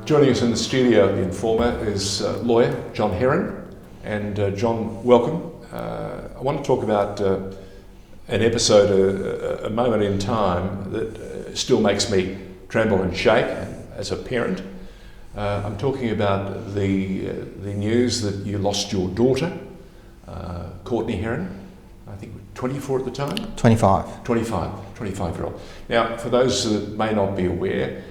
Joining us in the studio at TheInformer is lawyer John Herron. And John, welcome. I want to talk about an episode, a moment in time that still makes me tremble and shake as a parent. I'm talking about the news that you lost your daughter, Courtney Herron, I think 24 at the time? 25. 25-year-old. Now, for those that may not be aware,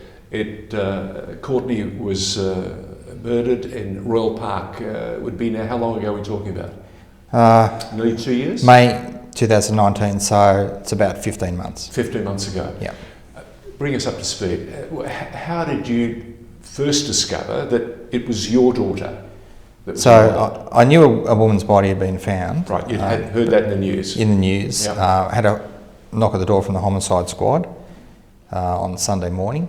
Courtney was murdered in Royal Park. Would be now, how long ago are we talking about? Nearly 2 years? May 2019, so it's about 15 months. 15 months ago. Yeah. Bring us up to speed. How did you first discover that it was your daughter? So I knew a woman's body had been found. Right, you had heard that in the news. In the news. Yep. Had a knock at the door from the homicide squad on Sunday morning.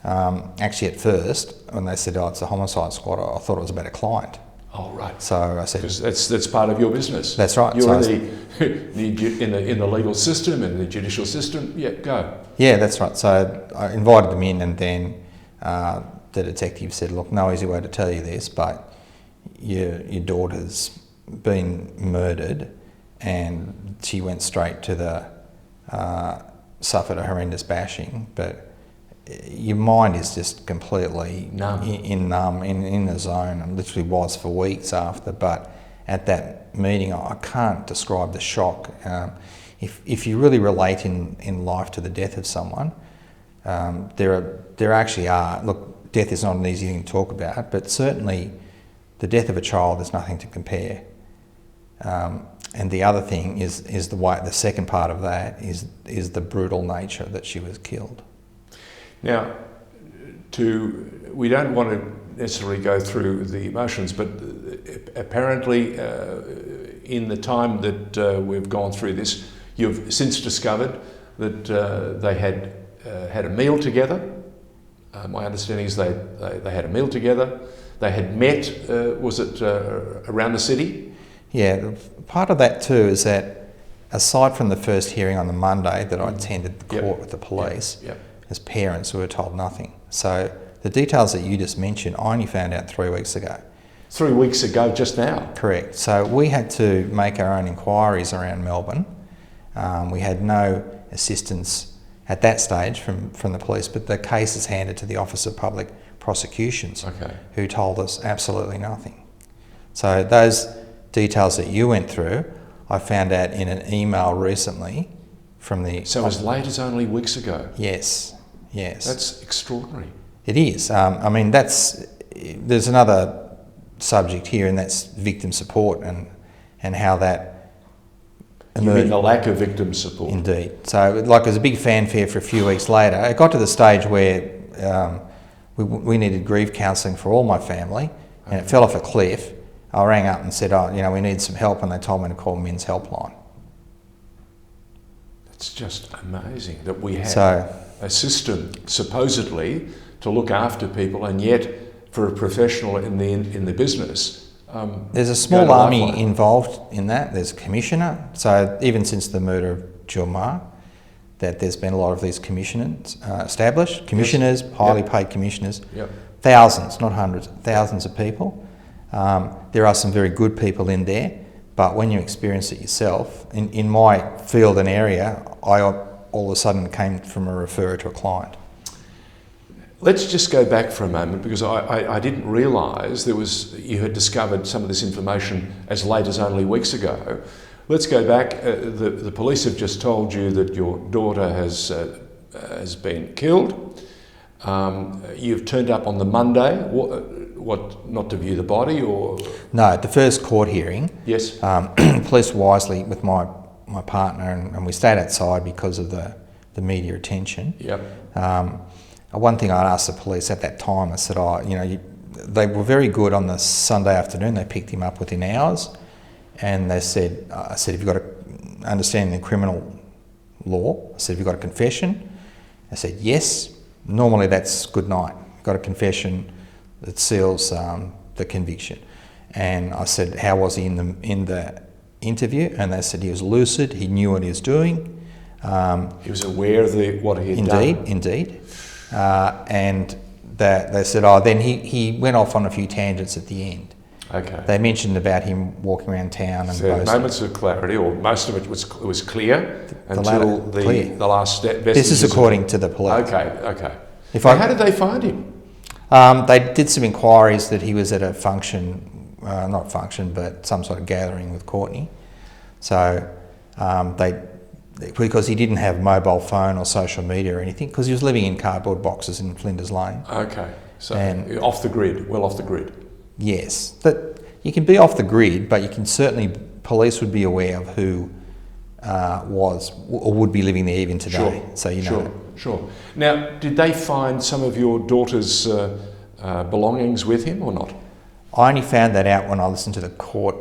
Actually, at first, when they said, "Oh, it's the homicide squad," I thought it was about a client. Oh, right. So I said, "Because that's part of your business." That's right. You're so in the legal system and the judicial system. Yeah, go. Yeah, that's right. So I invited them in, and then the detective said, "Look, no easy way to tell you this, but your daughter's been murdered," and she went straight to suffered a horrendous bashing, but your mind is just completely numb. in the zone, and literally was for weeks after. But at that meeting, I can't describe the shock. If you really relate in life to the death of someone, there actually are. Look, death is not an easy thing to talk about, but certainly the death of a child is nothing to compare. And the other thing is the second part of that is the brutal nature that she was killed. Now, we don't want to necessarily go through the emotions, but apparently in the time that we've gone through this, you've since discovered that they had a meal together. My understanding is they had a meal together. They had met, was it around the city? Yeah, part of that too is that aside from the first hearing on the Monday that I attended the court with the police, as parents we were told nothing. So the details that you just mentioned, I only found out 3 weeks ago. 3 weeks ago, just now? Correct. So we had to make our own inquiries around Melbourne. We had no assistance at that stage from the police, but the case is handed to the Office of Public Prosecutions, who told us absolutely nothing. So those details that you went through, I found out in an email recently from the... So as late as only weeks ago? Yes. That's extraordinary. It is. I mean, there's another subject here, and that's victim support and how that emerged. You mean the lack of victim support? Indeed. So like there's a big fanfare for a few weeks later. It got to the stage where we needed grief counselling for all my family, and it fell off a cliff. I rang up and said, we need some help, and they told me to call Men's Helpline. It's just amazing that we have a system supposedly to look after people, and yet for a professional in the business, there's a small army involved in that. There's a commissioner. So even since the murder of Jilmar, that there's been a lot of these commissioners established. Commissioners, highly paid commissioners. Thousands, not hundreds, thousands of people. There are some very good people in there. But when you experience it yourself, in my field and area, I all of a sudden came from a referrer to a client. Let's just go back for a moment, because I didn't realise you had discovered some of this information as late as only weeks ago. Let's go back. The police have just told you that your daughter has been killed. You've turned up on the Monday. What, not to view the body, or...? No, at the first court hearing, yes. Police wisely with my partner, and we stayed outside because of the media attention. One thing I'd asked the police at that time, I said, they were very good on the Sunday afternoon. They picked him up within hours, and I said, have you got an understanding of criminal law? I said, have you got a confession? I said, yes. Normally that's good night. Got a confession that seals the conviction. And I said, how was he in the interview? And they said he was lucid, he knew what he was doing. He was aware of what he had done. Indeed. And that they said, then he went off on a few tangents at the end. Okay. They mentioned about him walking around town and so moments of clarity, or most of it was clear until the last step. This is according to the police. Okay. How did they find him? They did some inquiries that he was at a function, not function, but some sort of gathering with Courtney. So because he didn't have mobile phone or social media or anything, because he was living in cardboard boxes in Flinders Lane. Okay, so off the grid, well off the grid. Yes, but you can be off the grid, but you can certainly, police would be aware of who was or would be living there even today. Sure, so you know. Sure. Now, did they find some of your daughter's belongings with him or not? I only found that out when I listened to the court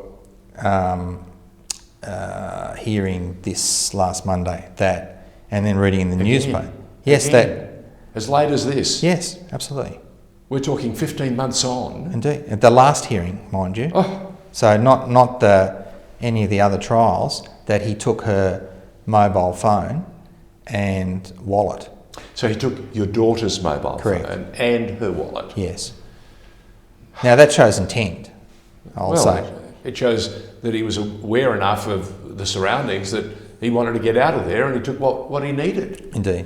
hearing this last Monday, and then reading in the newspaper. Yes, as late as this. Yes, absolutely. We're talking 15 months on. Indeed, at the last hearing, mind you. Oh. So not any of the other trials, that he took her mobile phone and wallet. So he took your daughter's mobile phone and her wallet. Yes. Now that shows intent, I'll say. It shows that he was aware enough of the surroundings that he wanted to get out of there, and he took what he needed. Indeed.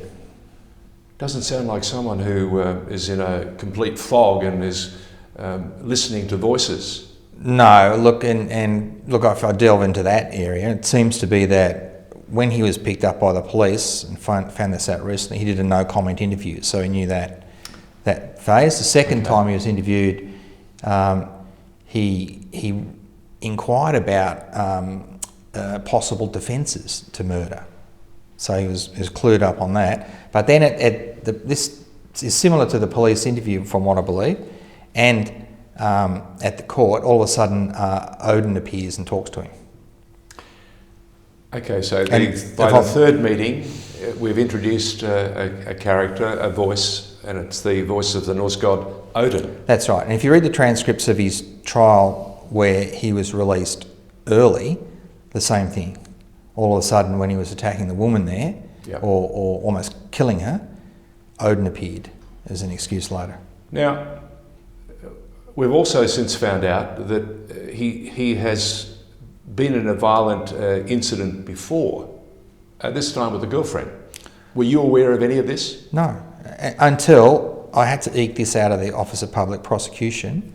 Doesn't sound like someone who is in a complete fog and is listening to voices. No, look, and look, if I delve into that area, it seems to be that when he was picked up by the police and found this out recently, he did a no comment interview, so he knew that phase. The second time he was interviewed, he inquired about possible defences to murder. So he was clued up on that. But then this is similar to the police interview, from what I believe, and at the court, all of a sudden, Odin appears and talks to him. Okay, so by the third meeting, we've introduced a character, a voice, and it's the voice of the Norse god Odin. That's right. And if you read the transcripts of his trial where he was released early, the same thing. All of a sudden, when he was attacking the woman there, or almost killing her, Odin appeared as an excuse later. Now, we've also since found out that he has been in a violent incident before, this time with a girlfriend. Were you aware of any of this? No, until I had to eke this out of the Office of Public Prosecution,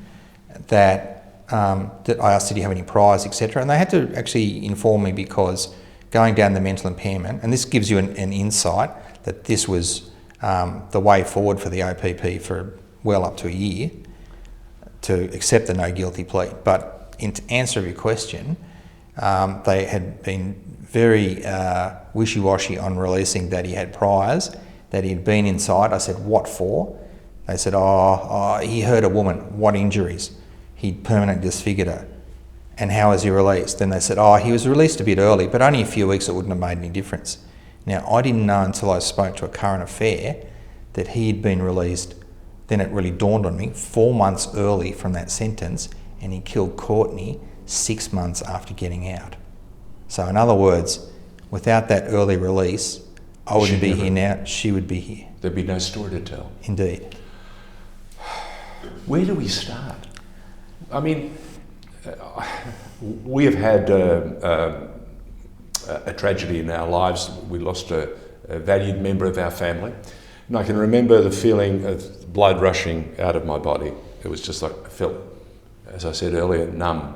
that I asked, did he have any priors, etc. And they had to actually inform me, because going down the mental impairment, and this gives you an insight that this was the way forward for the OPP for well up to a year, to accept the no guilty plea. But in answer to your question, they had been very wishy-washy on releasing that he had priors, that he had been inside. I said, what for? They said, he hurt a woman. What injuries? He'd permanently disfigured her. And how was he released? Then they said, he was released a bit early, but only a few weeks, it wouldn't have made any difference. Now, I didn't know until I spoke to a current affair that he had been released. Then it really dawned on me, 4 months early from that sentence, and he killed Courtney 6 months after getting out. So in other words, without that early release, I wouldn't be here now, she would be here. There'd be no story to tell. Indeed. Where do we start? I mean, we have had a tragedy in our lives. We lost a valued member of our family. And I can remember the feeling of blood rushing out of my body. It was just like, I felt, as I said earlier, numb.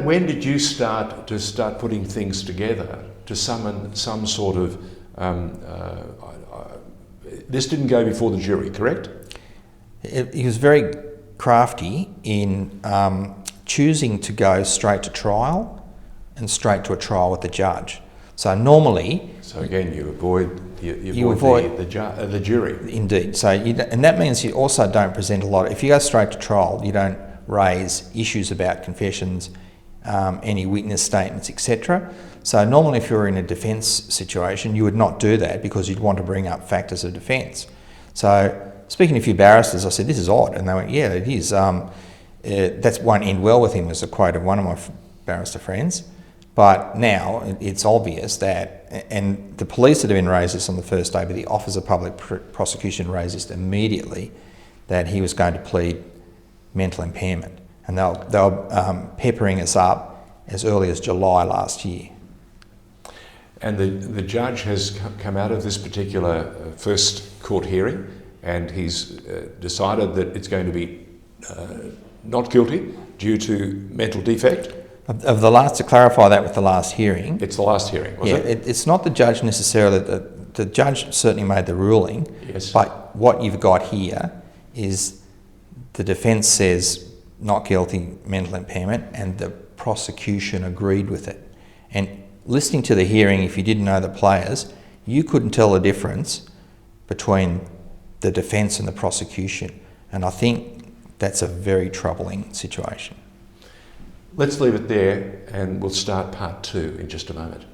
When did you start putting things together to summon some sort of... this didn't go before the jury, correct? He was very crafty in choosing to go straight to trial and straight to a trial with the judge. So normally... So again, you avoid the jury. Indeed. So and that means you also don't present a lot. If you go straight to trial, you don't raise issues about confessions, any witness statements, etc. So normally if you're in a defence situation, you would not do that, because you'd want to bring up factors of defence. So speaking to a few barristers, I said, this is odd. And they went, yeah, it is. That won't end well with him, was a quote of one of my barrister friends. But now it's obvious that, and the police had been raised this on the first day, but the Office of Public Prosecution raised this immediately, that he was going to plead mental impairment. And they were peppering us up as early as July last year. And the judge has come out of this particular first court hearing, and he's decided that it's going to be not guilty due to mental defect. Of the last, to clarify that with the last hearing. It's the last hearing, was it? It's not the judge necessarily. The judge certainly made the ruling. Yes. But what you've got here is the defence says not guilty, mental impairment, and the prosecution agreed with it. And listening to the hearing, if you didn't know the players, you couldn't tell the difference between the defence and the prosecution. And I think that's a very troubling situation. Let's leave it there, and we'll start part 2 in just a moment.